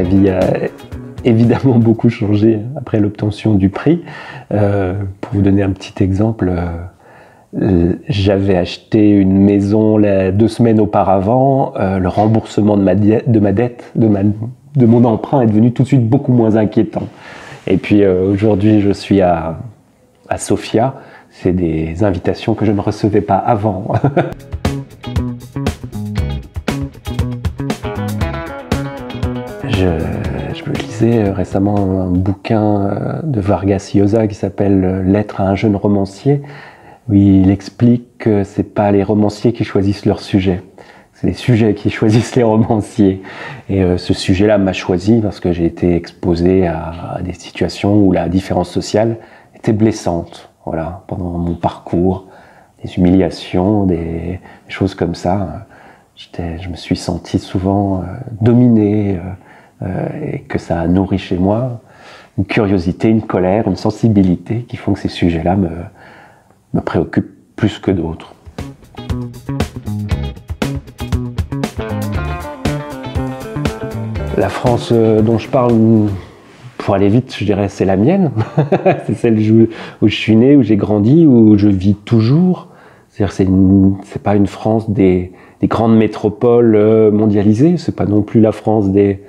vie a évidemment beaucoup changé après l'obtention du prix. Pour vous donner un petit exemple, j'avais acheté une maison 2 semaines auparavant. Le remboursement de ma dette, de mon emprunt est devenu tout de suite beaucoup moins inquiétant. Et puis aujourd'hui, je suis à Sofia. C'est des invitations que je ne recevais pas avant. Je lisais récemment un bouquin de Vargas Llosa qui s'appelle « Lettre à un jeune romancier », où il explique que ce n'est pas les romanciers qui choisissent leur sujet, c'est les sujets qui choisissent les romanciers. Et ce sujet-là m'a choisi parce que j'ai été exposé à des situations où la différence sociale était blessante. Voilà, pendant mon parcours, des humiliations, des choses comme ça. Je me suis senti souvent dominé, et que ça a nourri chez moi une curiosité, une colère, une sensibilité qui font que ces sujets-là me préoccupent plus que d'autres. La France dont je parle, pour aller vite, je dirais c'est la mienne. C'est celle où je suis né, où j'ai grandi, où je vis toujours. C'est-à-dire c'est pas une France des grandes métropoles mondialisées, c'est pas non plus la France des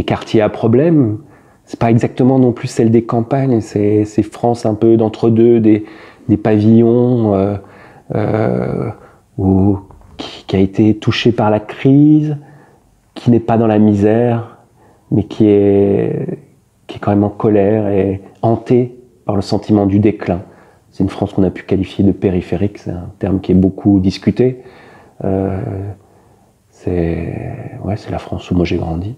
quartiers à problème, c'est pas exactement non plus celle des campagnes, c'est France un peu d'entre-deux, des pavillons qui a été touché par la crise, qui n'est pas dans la misère, mais qui est quand même en colère et hanté par le sentiment du déclin. C'est une France qu'on a pu qualifier de périphérique, c'est un terme qui est beaucoup discuté. C'est la France où moi j'ai grandi.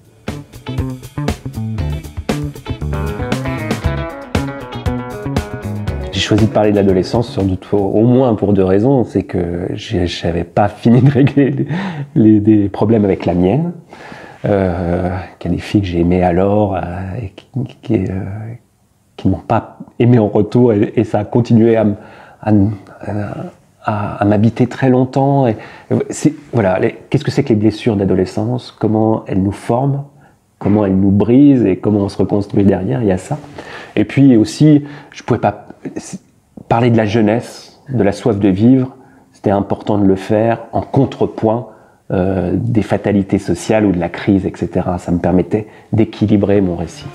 J'ai choisi de parler de l'adolescence sans doute au moins pour 2 raisons. C'est que je n'avais pas fini de régler des problèmes avec la mienne, qu'il y a des filles que j'ai aimées alors et qui ne m'ont pas aimé en retour, et ça a continué à m'habiter très longtemps. Voilà, qu'est-ce que c'est que les blessures d'adolescence? Comment elles nous forment? Comment elles nous brisent? Et comment on se reconstruit derrière? Il y a ça. Et puis aussi, je ne pouvais pas parler de la jeunesse, de la soif de vivre. C'était important de le faire en contrepoint des fatalités sociales ou de la crise, etc. Ça me permettait d'équilibrer mon récit.